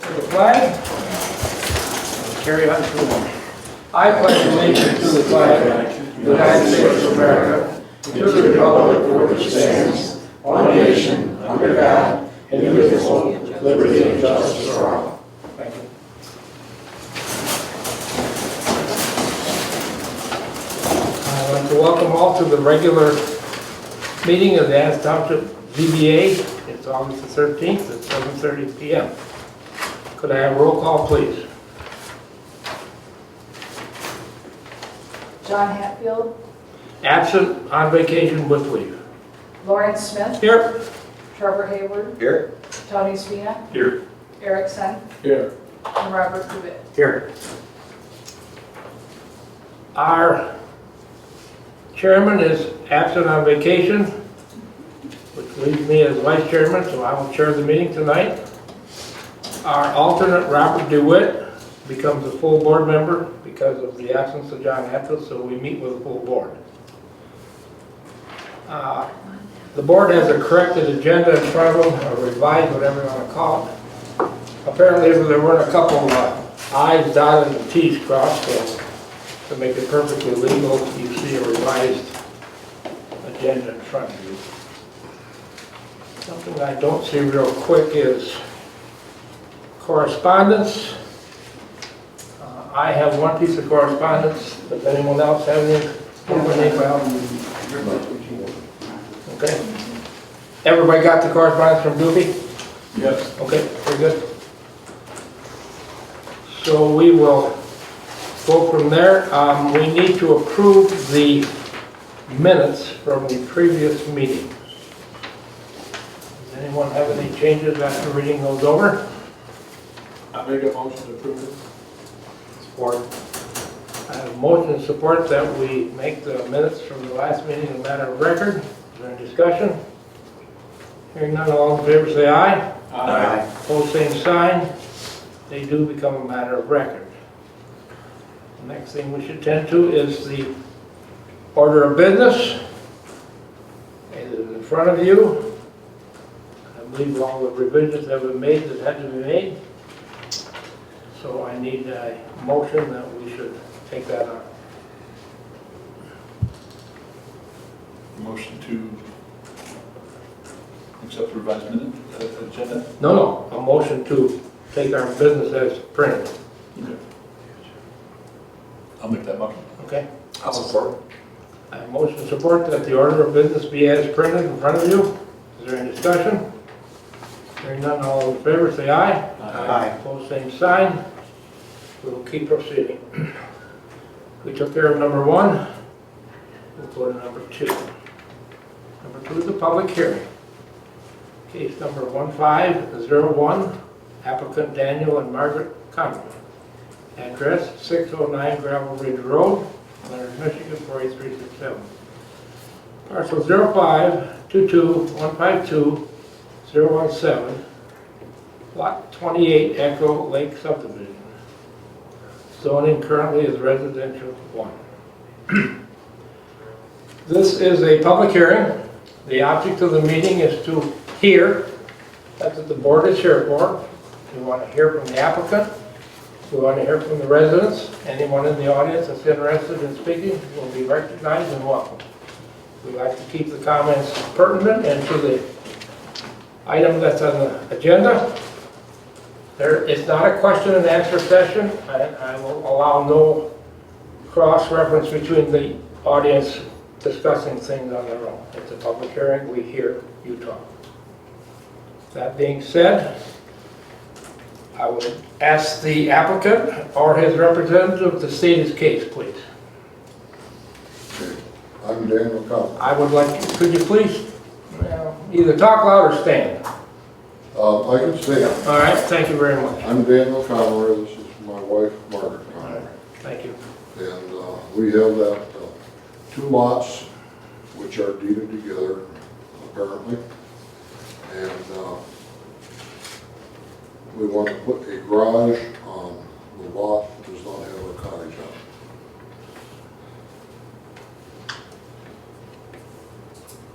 to the flag. Carry on to the one. I pledge allegiance to the flag of the United States of America, to the republic for which it stands, one nation, under God, indivisible, with liberty and justice for all. Thank you. I'd like to welcome all to the regular meeting of the Addison Township ZBA. It's August the 13th at 7:30 p.m. Could I have a roll call, please? John Hatfield, Absent, on vacation with leave. Lauren Smith, Here. Trevor Hayward, Here. Tony Spina, Here. Eric Sen, Here. and Robert Kubic. Here. Our chairman is absent on vacation, which leaves me as vice chairman, so I will chair the meeting tonight. Our alternate, Robert DeWitt, becomes a full board member because of the absence of John Hatfield, so we meet with a full board. The board has a corrected agenda in front of them, or revised, whatever you want to call it. Apparently there weren't a couple of I's dotted and T's crossed, so to make it perfectly legal, you see a revised agenda in front of you. Something I don't see real quick is correspondence. I have one piece of correspondence. Does anyone else have any? Okay. Everybody got the correspondence from Doobie? Yes. Okay, very good. So we will go from there. We need to approve the minutes from the previous meeting. Does anyone have any changes after reading those over? I make a motion to approve it. Support. I have motion and support that we make the minutes from the last meeting a matter of record. Is there any discussion? Hearing none, all in favor say aye. Aye. Opposed, same sign. They do become a matter of record. The next thing we should tend to is the order of business. It is in front of you. I believe all the revisions have been made that had to be made. So I need a motion that we should take that on. Motion to accept the revised minute agenda. No, a motion to take our business as printed, Okay. I'll make that motion. okay? I'll support. I have motion and support that the order of business be as printed in front of you. Is there any discussion? Hearing none, all in favor say aye. Aye. Opposed, same sign. We will keep proceeding. We took care of number one. We'll go to number two. Number two is the public hearing. Case number 1501, applicant Daniel and Margaret Conway. Address 609 Gravel Ridge Road, Leonard, Michigan 48367. Parcel 0522152017, lot 28, Echo Lake subdivision. Zoning currently is residential 1. This is a public hearing. The object of the meeting is to hear. That's what the board is here for. We want to hear from the applicant. We want to hear from the residents. Anyone in the audience that's interested in speaking will be recognized and welcome. We like to keep the comments pertinent and to the item that's on the agenda. It's not a question and answer session. I will allow no cross-reference between the audience discussing things on their own. It's a public hearing. We hear you talk. That being said, I would ask the applicant or his representative to state his case, please. I'm Daniel Conway. I would like, could you please either talk loud or stand? I can stay on. All right, thank you very much. I'm Daniel Conway. This is my wife, Margaret Conway. Thank you. And we have that 2 lots which are deeded together, apparently. And we want to put a garage on the lot that does not have a cottage on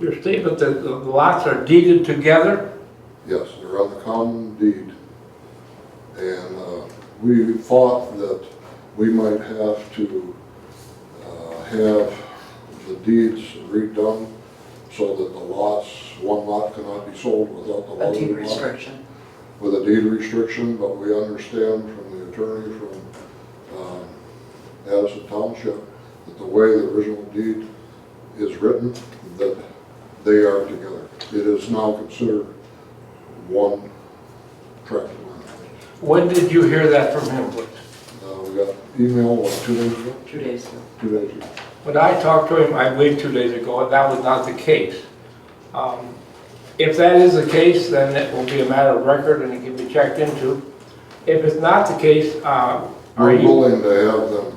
it. Your statement that the lots are deeded together? Yes, they're on the common deed. And we thought that we might have to have the deeds redone so that the lots, one lot cannot be sold without the A other deed lot. restriction. With a deed restriction, but we understand from the attorney from Addison Township that the way the original deed is written, that they are together. It is now considered one tract of land. When did you hear that from him, please? We got email, what, 2 days ago? 2 days ago. 2 days ago. When I talked to him, I believe 2 days ago, that was not the case. If that is the case, then it will be a matter of record and it can be checked into. If it's not the case, are We're you, willing to have them,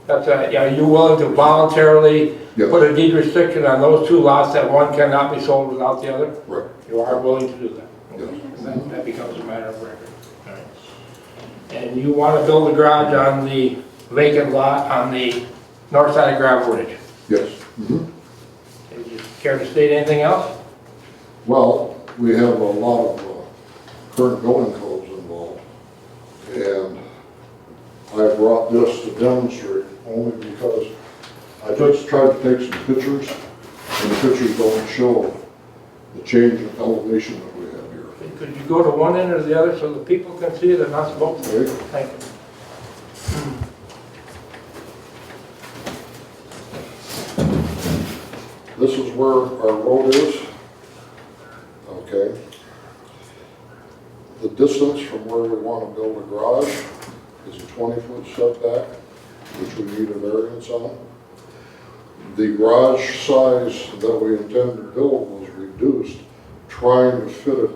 are you willing to voluntarily yes, put a deed restriction on those 2 lots that one cannot be sold without the other? right, You are willing to do that? yes. That becomes a matter of record. All right. And you want to build a garage on the vacant lot on the north side of Gravel Ridge? Yes. Mhm. Do you care to state anything else? Well, we have a lot of current building codes involved, and I brought this to demonstrate only because I just tried to take some pictures, and the pictures don't show the change in elevation that we have here. Could you go to one end or the other so the people can see it and not both? Okay? Thank you. This is where our road is, okay? The distance from where we want to build a garage is a 20-foot setback, which we need a variance on. The garage size that we intend to build was reduced, trying to fit it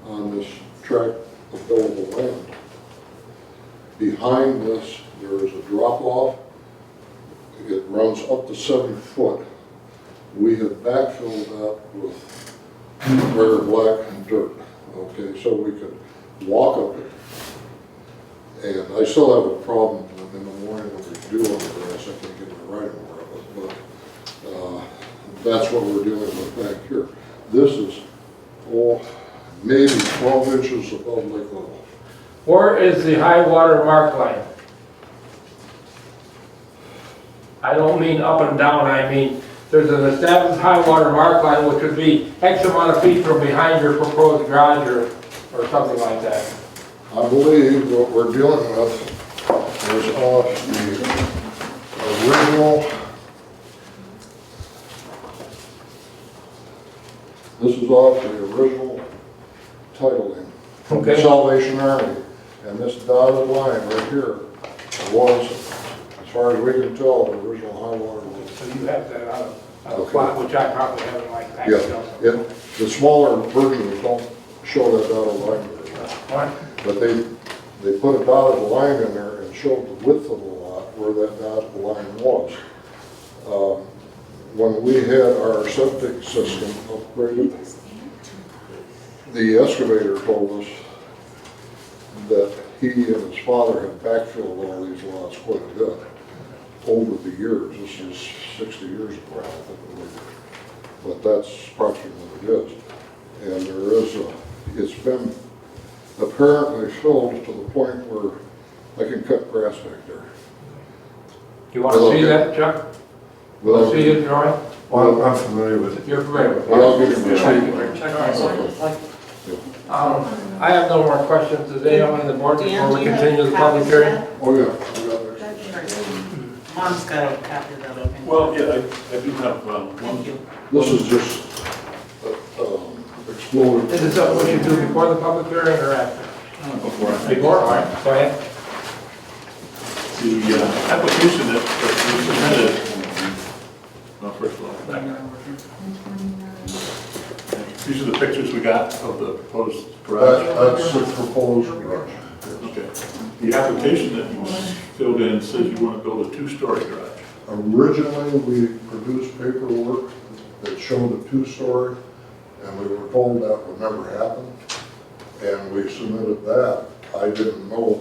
on this tract of buildable land. Behind this, there is a drop-off. It runs up to 7 foot. We have backfilled that with rare black dirt, okay, so we could walk up it. And I still have a problem in the morning when we do on the grass, I can't get my riding more of it, but that's what we're dealing with back here. This is, maybe 12 inches above lake level. Where is the high water mark line? I don't mean up and down, I mean, there's an established high water mark line which would be X amount of feet from behind your proposed garage or something like that. I believe what we're dealing with is off the original, this is off the original titling. Okay. Salvation Army, and this dotted line right here was, as far as we can tell, the original high water line. So you have that on a Okay. plot, which I probably haven't like that. Yeah, the smaller versions don't show that dotted line very well. All right. But they put a dotted line in there and showed the width of the lot where that dotted line was. When we had our septic system upgraded, the excavator told us that he and his father had backfilled all these lots quite a bit over the years. This is 60 years ago, I think, but that's approximately what it is. And there is it's been apparently filled to the point where I can cut grass back there. Do you want to see that, Chuck? Without See his drawing? Well, I'm familiar with it. You're familiar with it? Without getting Yeah. my Check this one. Like, I have no more questions. Does anyone on the board before we continue the public hearing? Oh, yeah. I got it. Mom's got a copy of that, okay? Well, yeah, I do have one. Thank you. This is just exploded. Is this something we should do before the public hearing or after? Before I Before, all right, go ahead. The application that we submitted, well, first of all, back. These are the pictures we got of the proposed garage. That's the proposed garage. Okay. The application that you filled in says you want to build a 2-story garage. Originally, we produced paperwork that showed a 2-story, and we were told that would never happen, and we submitted that. I didn't know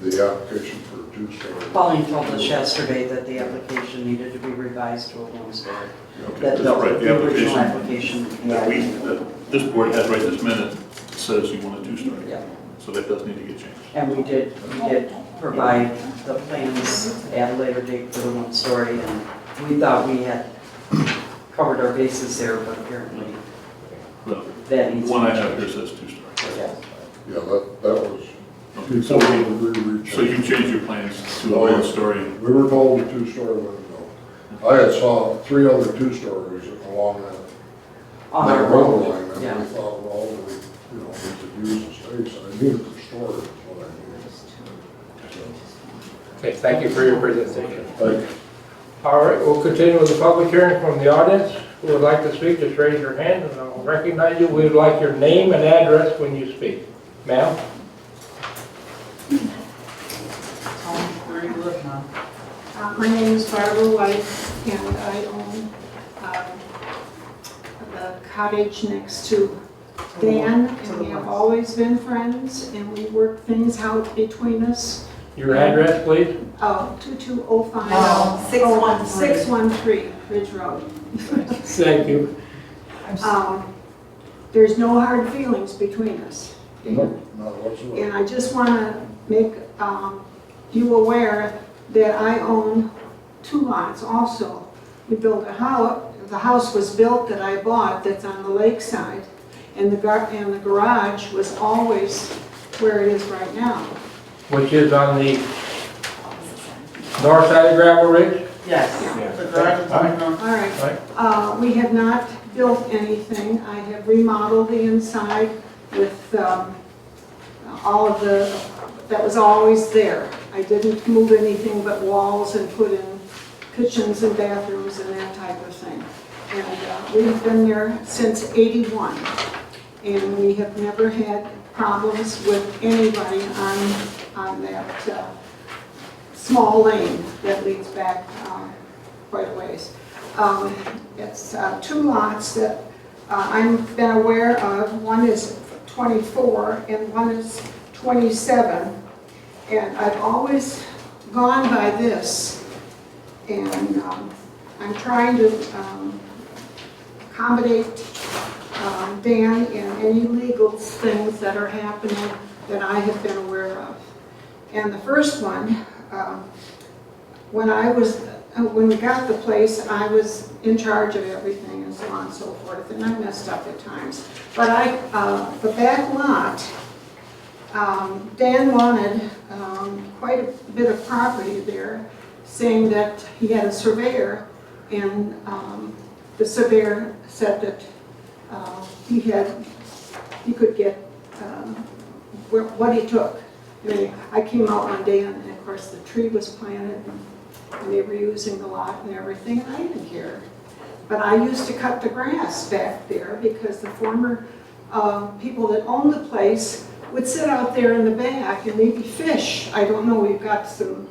the application for a 2-story. Pauline told us yesterday that the application needed to be revised to a 1-story. Okay, That that's right, the original application application. that this board has right this minute says you want a 2-story. Yeah. So that does need to get changed. And we did provide the plans at a later date for the one story, and we thought we had covered our bases there, but apparently Well, that the needs one I to be have here changed. says two-story. Yeah. Yeah, that was, Okay, so we you changed your plans to a one-story. We were told the two-story wouldn't go. I had saw 3 other two-stories along that On our road road, line, and yeah. we thought, well, we could use the space. I need it for storage, is what I need. Okay, thank you for your presentation. Thank you. All right, we'll continue with the public hearing from the audience. Who would like to speak, just raise your hand and I'll recognize you. We would like your name and address when you speak. Ma'am? Where do you live now? My name is Barbara White, and I own the cottage next to Dan, and we have always been friends, and we work things out between us. Your address, please? 2205. No, 613. 613 Ridge Road. Thank you. There's no hard feelings between us. No, not whatsoever. And I just want to make you aware that I own 2 lots also. We built a house, the house was built that I bought that's on the lakeside, and the garage was always where it is right now. Which is on the north side of Gravel Ridge? Yes. The garage is on the All right. Right. We have not built anything. I have remodeled the inside with all of that was always there. I didn't move anything but walls and put in kitchens and bathrooms and that type of thing. And we've been there since '81. And we have never had problems with anybody on that small lane that leads back quite a ways. It's 2 lots that I've been aware of. One is 24 and one is 27. And I've always gone by this. And I'm trying to accommodate Dan in any legal things that are happening that I have been aware of. And the first one, when we got the place, I was in charge of everything and so on and so forth, and I messed up at times. But the back lot, Dan wanted quite a bit of property there, saying that he had a surveyor, and the surveyor said that he could get what he took. I mean, I came out one day and of course the tree was planted and they were using the lot and everything, and I didn't care. But I used to cut the grass back there because the former people that owned the place would sit out there in the back and maybe fish. I don't know, we've got some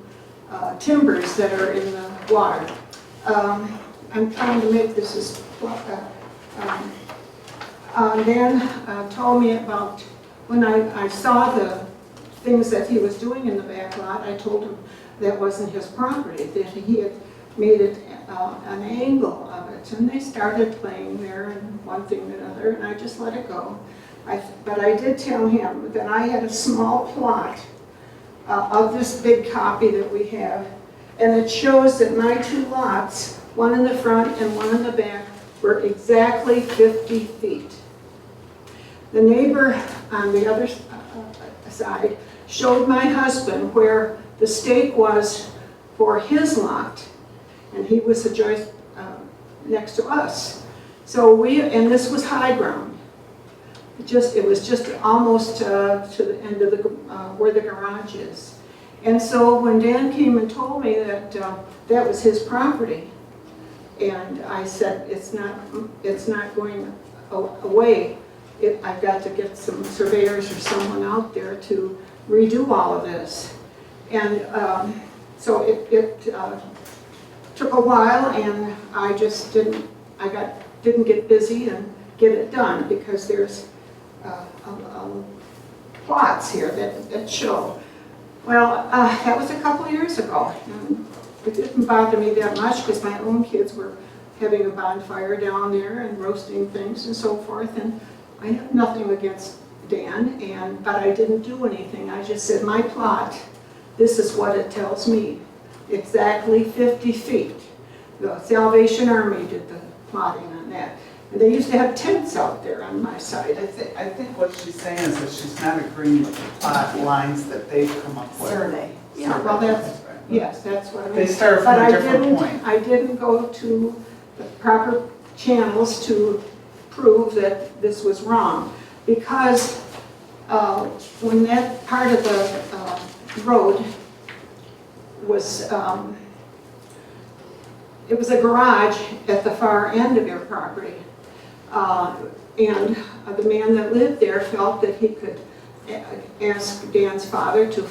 timbers that are in the water. I'm trying to make this as Dan told me about when I saw the things that he was doing in the back lot. I told him that wasn't his property, that he had made it an angle of it. And they started playing there and one thing and another, and I just let it go. But I did tell him that I had a small plot of this big copy that we have, and it shows that my 2 lots, one in the front and one in the back, were exactly 50 feet. The neighbor on the other side showed my husband where the stake was for his lot, and he was adjoining next to us. So and this was high ground. It was just almost to the end of where the garage is. And so when Dan came and told me that that was his property, and I said, it's not going away. I've got to get some surveyors or someone out there to redo all of this. And so it took a while, and I just didn't get busy and get it done because there's plots here that show. Well, that was a couple years ago. And it didn't bother me that much because my own kids were having a bonfire down there and roasting things and so forth, and I have nothing against Dan, but I didn't do anything. I just said, my plot, this is what it tells me, exactly 50 feet. The Salvation Army did the plotting on that. And they used to have tents out there on my side. I think what she's saying is that she's not agreeing with the plot lines that they've come up with. Survey. Yeah, well, that's, yes, that's what I mean. They started But from a I different didn't- point. I didn't go to the proper channels to prove that this was wrong. Because when that part of the road was, it was a garage at the far end of your property. And the man that lived there felt that he could ask Dan's father to,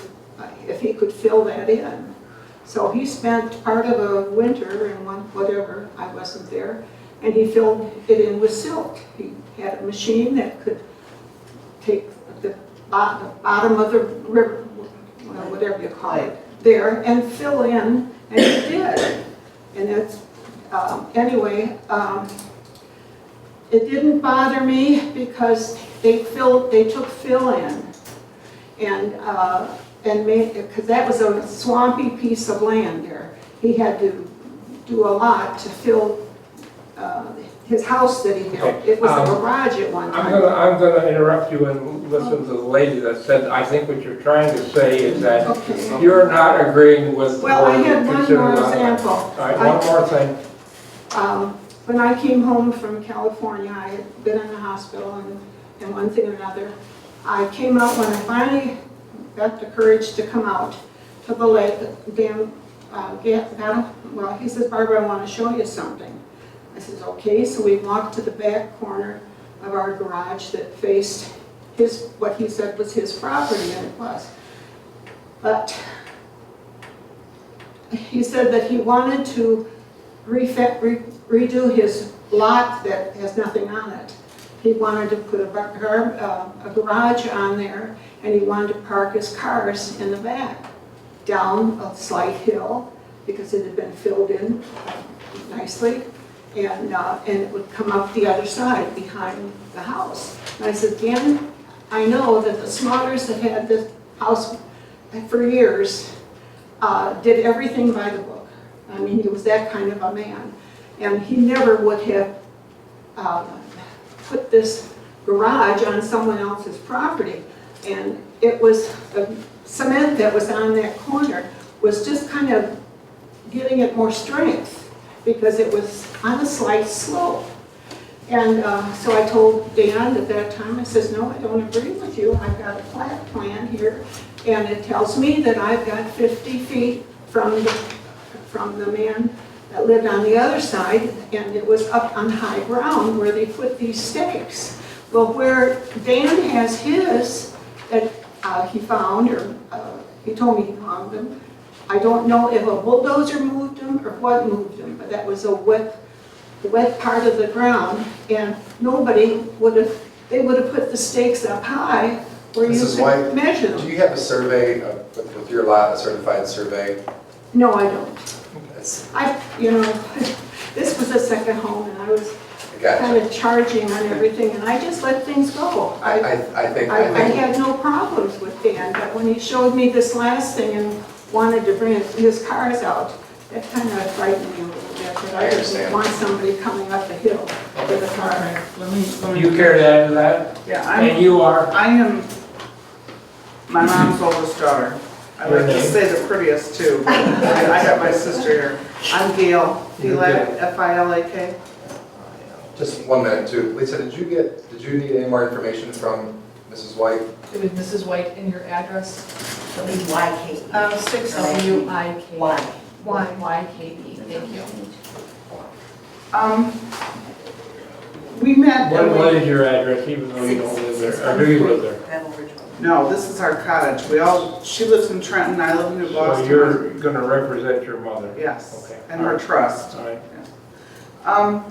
if he could fill that in. So he spent part of a winter and whatever, I wasn't there, and he filled it in with silt. He had a machine that could take the bottom of the river, well, whatever you call it, there, and fill in, and he did. And it's, anyway, it didn't bother me because they took fill in and made, because that was a swampy piece of land there. He had to do a lot to fill his house that he built. It was a garage at one time. I'm gonna interrupt you and listen to the lady that said, I think what you're trying to say is that Okay. you're not agreeing with. Well, I what had one considered more on that. example. All right, one more thing. When I came home from California, I had been in the hospital and one thing or another. I came out when I finally got the courage to come out to the lake. Dan well, he says, Barbara, I want to show you something. I says, okay. So we walked to the back corner of our garage that faced what he said was his property, and it was. But he said that he wanted to redo his lot that has nothing on it. He wanted to put a garage on there, and he wanted to park his cars in the back, down a slight hill, because it had been filled in nicely, and it would come up the other side behind the house. And I said, Dan, I know that the Smothers that had this house for years did everything by the book. I mean, he was that kind of a man. And he never would have put this garage on someone else's property. And it was, the cement that was on that corner was just kind of giving it more strength because it was on a slight slope. And so I told Dan at that time, I says, no, I don't agree with you. I've got a plat plan here, and it tells me that I've got 50 feet from the man that lived on the other side, and it was up on high ground where they put these stakes. Well, where Dan has his that he found, or he told me he found them, I don't know if a bulldozer moved them or what moved them, but that was a wet part of the ground, and nobody would have, they would have put the stakes up high where you Mrs. could White, measure do them. you have a survey with your lot, a certified survey? No, I don't. It's, This was a second home, and I was I got kind you. of charging on everything, and I just let things go. I think, I had no problems with Dan, but when he showed me this last thing and wanted to bring his cars out, that kind of frightened me a little bit, that I didn't understand. want somebody coming up the hill with a car. Let me. You care to add to that? Yeah, And you are? I am my mom's oldest daughter. I Your like to name? say the prettiest too, but I got my sister here. I'm Gail, Filak, F-I-L-A-K. just 1 minute too. Lisa, did you need any more information from Mrs. White? It was Mrs. White in your address. YK. 6WIK. Y. YKE, thank you. We met. and we- What is your address, even though you don't live there, or do you live there? No, this is our cottage. She lives in Trenton, I live in New So Boston. you're gonna represent your mother? Yes, Okay. and her trust. All right.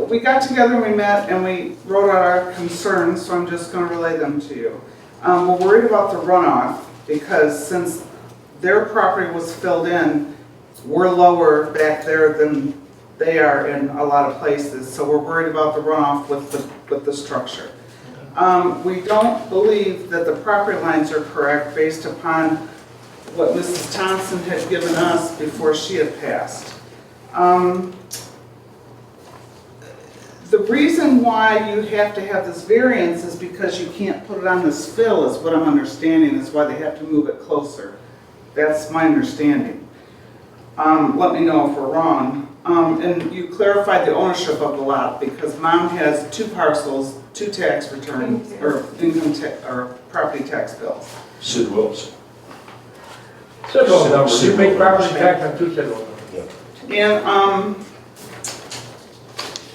We got together and we met and we wrote out our concerns, so I'm just going to relay them to you. We're worried about the runoff because since their property was filled in, we're lower back there than they are in a lot of places, so we're worried about the runoff with the structure. We don't believe that the property lines are correct based upon what Mrs. Thompson had given us before she had passed. The reason why you have to have this variance is because you can't put it on this fill, is what I'm understanding, is why they have to move it closer. That's my understanding. Let me know if we're wrong. And you clarified the ownership of the lot, because Mom has 2 parcels, 2 tax returns, or income tax, or property tax bills. Sid Wills. Civil numbers, you Civil pay property numbers. tax on 2 civil numbers. And,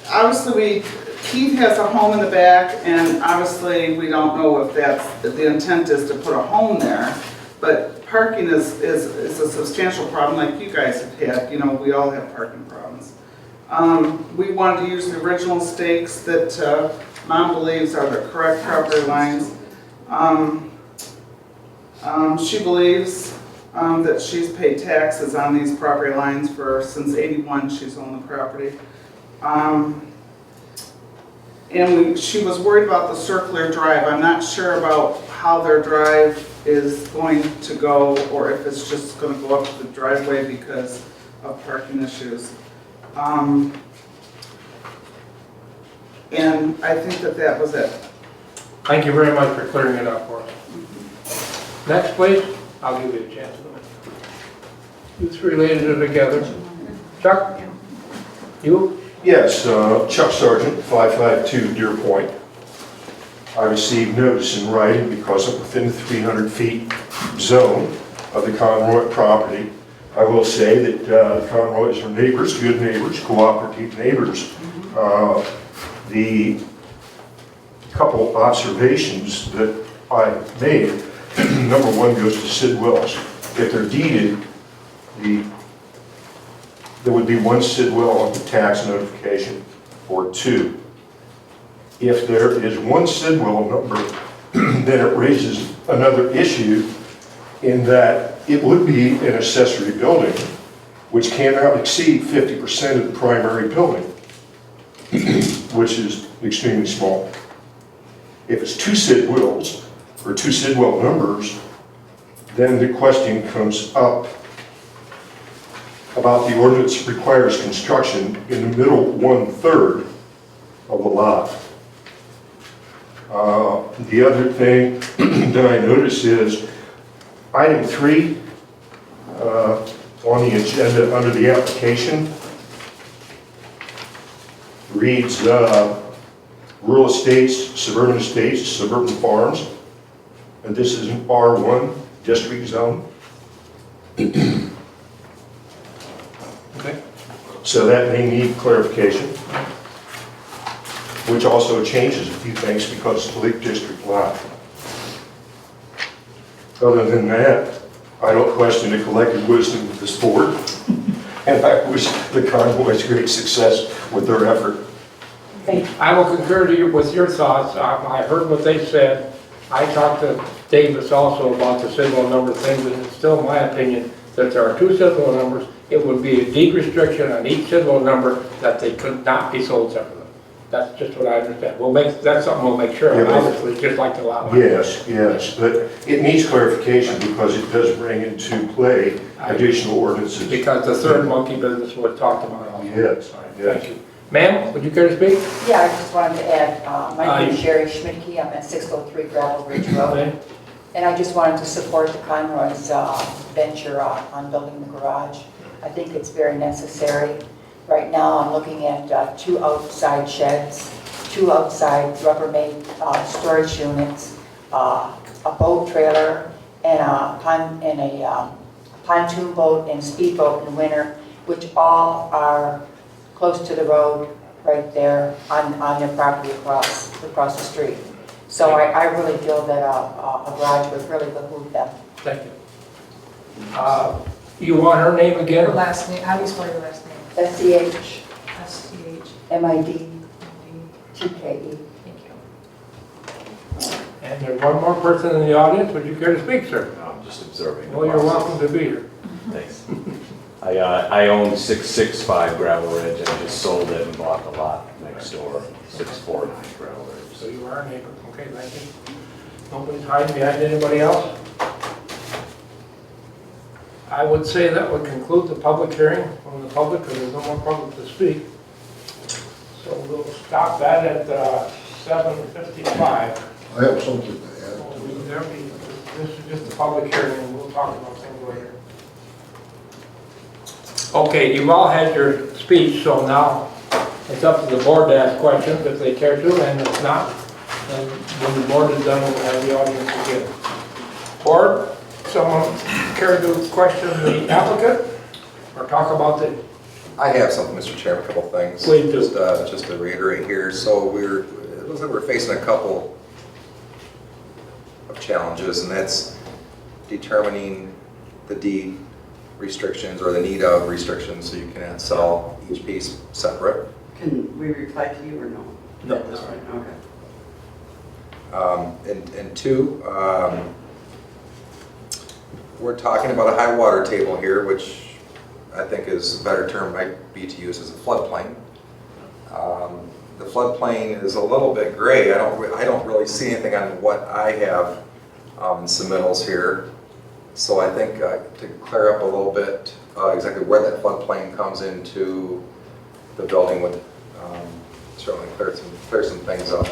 obviously, Keith has a home in the back, and obviously, we don't know if that's, the intent is to put a home there, but parking is a substantial problem like you guys have had, you know, we all have parking problems. We wanted to use the original stakes that Mom believes are the correct property lines. She believes that she's paid taxes on these property lines since '81 she's owned the property. And she was worried about the circular drive. I'm not sure about how their drive is going to go, or if it's just going to go up to the driveway because of parking issues. And I think that was it. Thank you very much for clearing it up for us. Next, please. I'll give you a chance. You 3 ladies are together. Chuck? You? Yes, Chuck Sargent, 552 Deer Point. I received notice in writing because I'm within the 300 feet zone of the Conroy property. I will say that the Conroys are neighbors, good neighbors, cooperative neighbors. The couple observations that I made, number 1 goes to Sid Wills. If they're deeded, there would be 1 Sid Will on the tax notification, or 2. If there is 1 Sid Will number, then it raises another issue in that it would be an accessory building, which cannot exceed 50% of the primary building, which is extremely small. If it's 2 Sid Wills, or 2 Sid Will numbers, then the question comes up about the ordinance requires construction in the middle 1/3 of the lot. The other thing that I notice is item 3 on the agenda under the application reads rural estates, suburban farms, and this is an R1 district zone. Okay. So that may need clarification, which also changes a few things because it's a Lake District lot. Other than that, I don't question the collective wisdom of this board, and I wish the Convoys great success with their effort. I will concur with your thoughts. I heard what they said. I talked to Davis also about the civil number things, and it's still my opinion that there are 2 civil numbers. It would be a deed restriction on each civil number that they could not be sold separately. That's just what I understand. That's something we'll make sure of, Yeah, obviously, just like the lot line. Yes, but it needs clarification because it does bring into play additional ordinances. Because the 3rd monkey business was talked about also. Yes, yes. Thank you. Ma'am, would you care to speak? Yeah, I just wanted to add, my name is Sherry Schmidtke, I'm at 603 Gravel Ridge Road. Okay. And I just wanted to support the Conroy's venture on building the garage. I think it's very necessary. Right now, I'm looking at 2 outside sheds, 2 outside Rubbermaid storage units, a boat trailer, and a pontoon boat and speedboat in winter, which all are close to the road right there on their property across the street. So I really feel that a garage would really behoove them. Thank you. You want her name Your again? last name, how do you spell your last name? SCH S-C-H-M-I-D. MID2KE. Thank you. And there's one more person in the audience. Would you care to speak, sir? I'm just observing. Well, you're welcome to be here. Thanks. I own 665 Gravel Ridge, and I just sold it and bought the lot next door, 649 Gravel Ridge. So you are a neighbor. Okay, thank you. Nobody's hiding behind anybody else? I would say that would conclude the public hearing from the public, because there's no more public to speak. So we'll stop that at 7:55. I have something to add to that. This is just a public hearing, and we'll talk about things later. Okay, you've all had your speech, so now it's up to the board to ask questions if they care to, and if not, then when the board is done, we'll have the audience again. Board, someone care to question the applicant or talk about the... I have something, Mr. Chairman, a couple things. Please do. Just to reiterate here, so it looks like we're facing a couple of challenges, and that's determining the deed restrictions or the need of restrictions, so you cannot sell each piece separate. Can we reply to you or no? No. That's right, okay. And two, we're talking about a high water table here, which I think is a better term might be to use as a floodplain. The floodplain is a little bit gray. I don't really see anything on what I have submittals here. So I think to clear up a little bit exactly where that floodplain comes into the building would certainly clear some things up.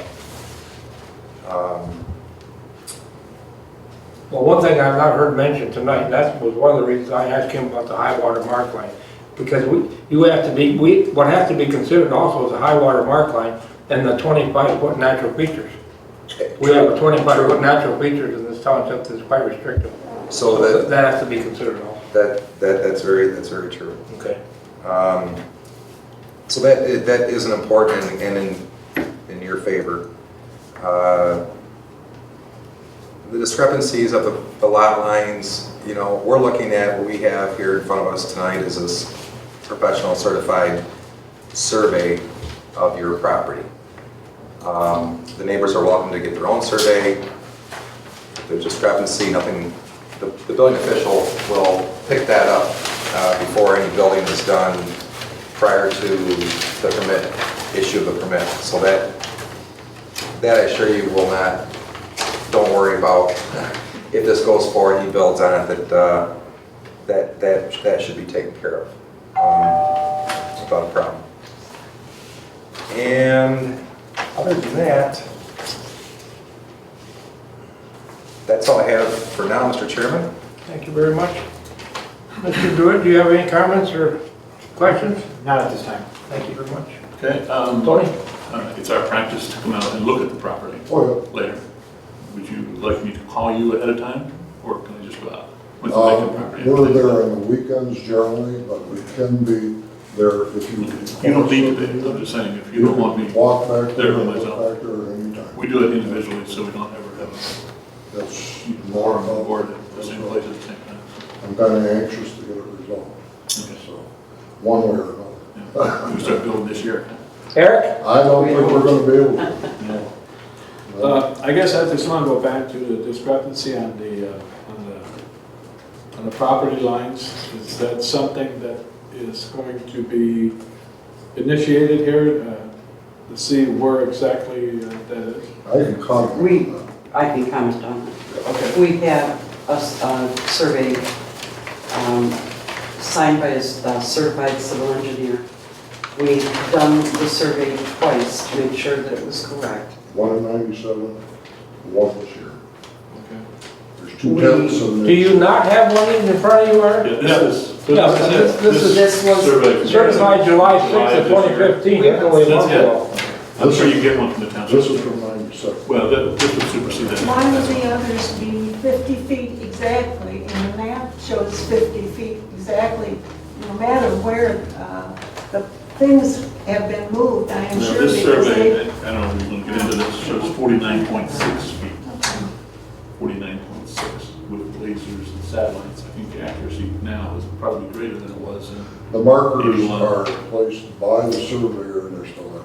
Well, one thing I've not heard mentioned tonight, and that was one of the reasons I asked him about the high water mark line. Because what has to be considered also is a high water mark line and the 25-foot natural features. We have a 25-foot natural features in this township that's quite restrictive. So that has to be considered also. That's very true. Okay. So that is an important and in your favor. The discrepancies of the lot lines, we're looking at what we have here in front of us tonight is this professional certified survey of your property. The neighbors are welcome to get their own survey. If there's discrepancy, the building official will pick that up before any building is done prior to the issue of the permit. So that I assure you will not. Don't worry about if this goes forward, he builds on it, that should be taken care of without a problem. And other than that, that's all I have for now, Mr. Chairman. Thank you very much. Mr. Dewitt, do you have any comments or questions? Not at this time. Thank you very much. Okay, Tony? it's our practice to come out and look at the property later. Would you like me to call you ahead of time, or can I just go out? With the vacant property? We're there on the weekends generally, but we can be there if you... You don't need to be, I'm just saying, if you don't want me walk back there there, by walk myself. back there anytime. We do it individually, so we don't ever have That's more on the board at the same place at the same time. I'm kind of anxious to get it resolved. Okay. So, one way or another. Yeah. We start building this year. Eric? I don't think we're going to be able to. No. I guess I just want to go back to the discrepancy on the property lines. Is that something that is going to be initiated here to see where exactly that is? I can comment. I can comment on it. Okay. We had a survey signed by a certified civil engineer. We've done the survey twice to make sure that it was correct. One in 97, one this year. Okay. There's 2 tenths of Do you not have one in front of you, Art? Yeah, this This was survey. Certified July 6th of 2015, that's only a month ago. I'm sure you get one from the township. This is from 97. Well, this would supersede that. Why would the others be 50 feet exactly, and the map shows 50 feet exactly, no matter where the things have been moved, I am Now, sure. this because survey, I don't know if we can get into this, shows 49.6 feet. 49.6 with lasers and satellites. I think the accuracy now is probably greater than it was in. The markers 81. are placed by the surveyor and they're still there.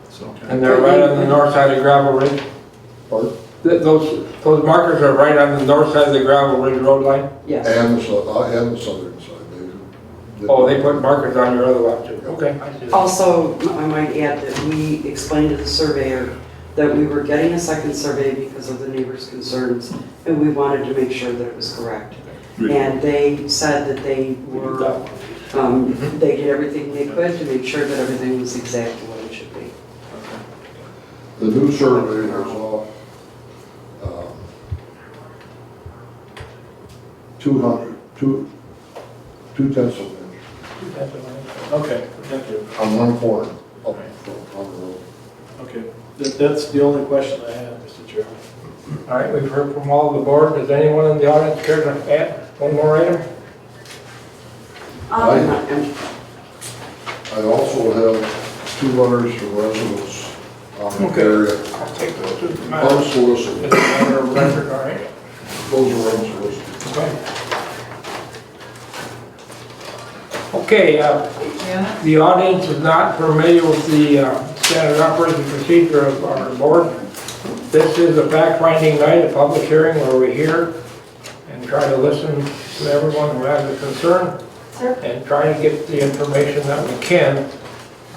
So, And they're right on the north side of Gravel Ridge? Pardon? Those markers are right on the north side of the Gravel Ridge road line? Yes. And the southern side. Oh, they put markers on your other lot too? Okay, I see that. Also, I might add that we explained to the surveyor that we were getting a second survey because of the neighbors' concerns, and we wanted to make sure that it was correct. And they said that they were, they did everything they could to make sure that everything was exactly what it should be. The new survey was off 2/10 of an inch Okay, thank you. on one corner up on the road. Okay, that's the only question I have, Mr. Chairman. All right, we've heard from all the board. Does anyone in the audience care to add one more item? I also have 2 letters to residents on the Okay. area. I'll take those to the matter. Unsolicited. It's a matter of record, all right? Those are unsolicited. Okay, the audience is not familiar with the standard operating procedure of our board. This is a fact-finding night, a public hearing where we hear and try to listen to everyone who has a concern and try to get the information that we can.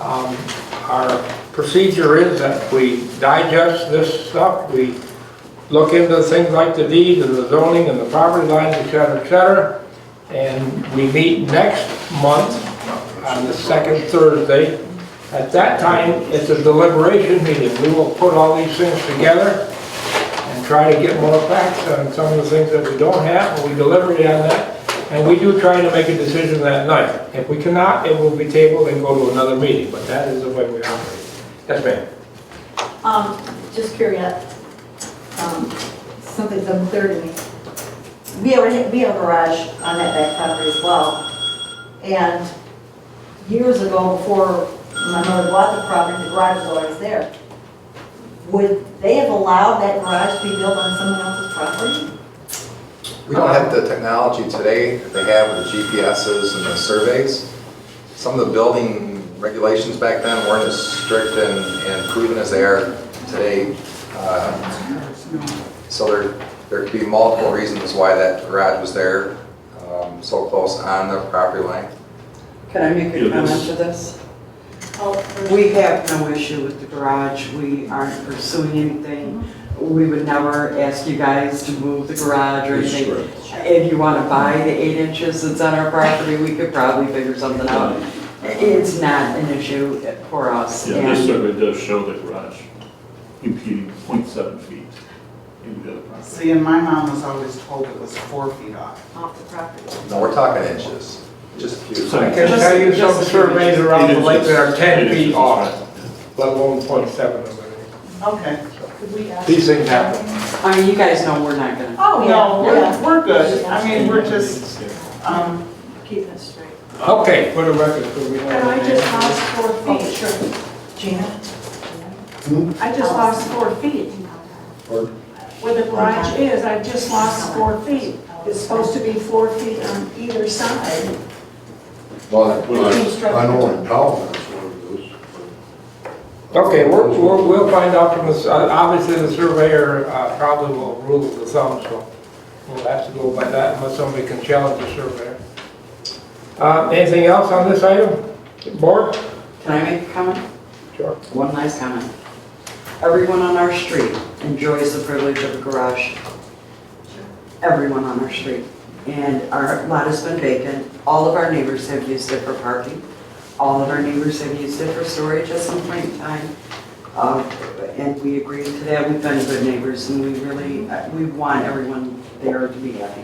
Our procedure is that we digest this stuff, we look into things like the deed and the zoning and the property lines, et cetera, and we meet next month on the second Thursday. At that time, it's a deliberation meeting. We will put all these things together and try to get more facts on some of the things that we don't have, and we deliberate on that. And we do try to make a decision that night. If we cannot, it will be tabled and go to another meeting, but that is the way we operate. Yes, ma'am. Just curious, something's unclear to me. We have a garage on that back property as well. And years ago, before my mother bought the property, the garage was always there. Would they have allowed that garage to be built on someone else's property? We don't have the technology today that they have with the GPSs and the surveys. Some of the building regulations back then weren't as strict and proven as they are today. So there could be multiple reasons why that garage was there, so close on the property line. Can I make a comment to this? We have no issue with the garage. We aren't pursuing anything. We would never ask you guys to move the garage or anything. If you want to buy the 8 inches that's on our property, we could probably figure something out. It's not an issue for us. Yeah, this survey does show the garage impeding 0.7 feet into the other property. See, and my mom was always told it was 4 feet off. Off the property. No, we're talking inches, just a few. So- I can tell you some surveys around the lake that are 10 It is feet just off, right. let alone 0.7 of it. Okay. Could we ask? These things happen. I mean, you guys know we're not gonna. Oh, No, yeah. we're good. I mean, we're just, Keeping it straight. Okay, for the record, so we know. And I just lost 4 Oh, feet. sure. Gina? I just lost 4 feet. Pardon? Where the garage is, I just lost 4 feet. It's supposed to be 4 feet on either side. But I know in town that's what it is. Okay, we'll find out from this, obviously the surveyor probably will rule of the thumb, so we'll have to go by that unless somebody can challenge the surveyor. Anything else on this item? Board? Can I make a comment? Sure. One nice comment. Everyone on our street enjoys the privilege of a garage. Everyone on our street. And our lot has been vacant. All of our neighbors have used it for parking. All of our neighbors have used it for storage at some point in time. And we agree to that. We've been good neighbors and we really, we want everyone there to be happy.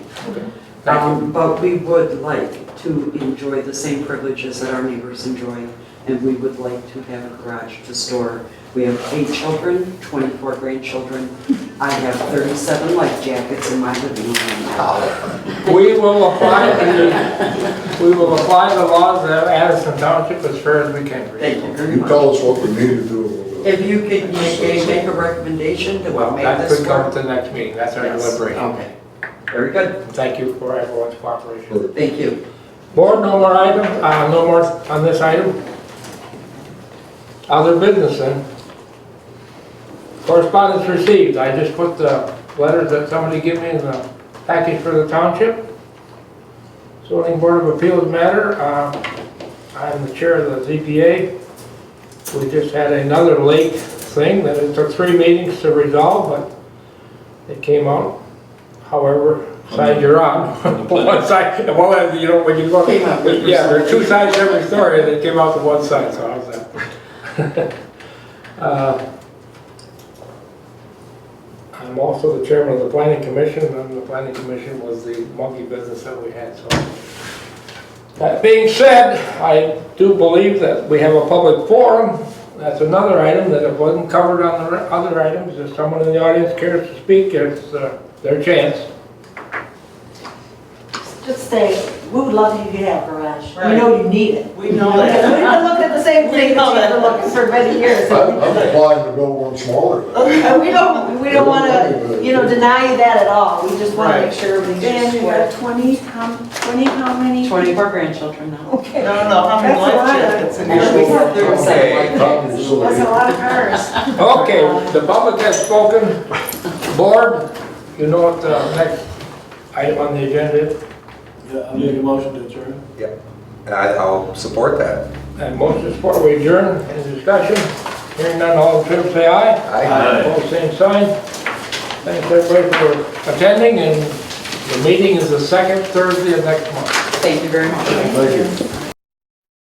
But we would like to enjoy the same privileges that our neighbors enjoy, and we would like to have a garage to store. We have 8 children, 24 grandchildren. I have 37 life jackets in my living room. We will apply the laws of Addison Township as fair as we can. Thank you very You much. tell us what we need to do. If you could make a recommendation to Well, make that this could come work. to the next meeting, that's our Yes. deliberation. Okay, very good. Thank you for everyone's cooperation. Thank you. Board, no more item, no more on this item? Other business then? Correspondence received, I just put the letters that somebody gave me in the package for the township. Zoning Board of Appeals matter, I'm the chair of the ZBA. We just had another lake thing that it took 3 meetings to resolve, but it came out however side you're on. One side, well, you know, when you go, Came out with your yeah, there are side. 2 sides to every story, and it came out to one side, so how's that? I'm also the chairman of the planning commission, and the planning commission was the monkey business that we had, so. That being said, I do believe that we have a public forum. That's another item that it wasn't covered on the other items. If someone in the audience cares to speak, it's their chance. Just say, we would love you to have a garage. We Right. know you need it. We know We've that. been looking at the same thing that you've been looking for many years. I'm applying to build one smaller. And we don't want to, deny you that at all. We just want to Right. make sure everything's Dan, just you square. got 20 how many? 24 grandchildren now. Okay. I don't know how many That's a lot life of- jackets in Actually, your. they're Okay. That's a lot of cars. Okay, the public has spoken. Board, you know what the next item on the agenda is? Yeah, I'll make a motion to adjourn. Yep. And I'll support that. And motion is for we adjourn. Any discussion? Hearing none, all in favor say aye. Aye. Opposed, same sign. Thanks everybody for attending, and the meeting is the second Thursday of next month. Thank you very much. Thank you.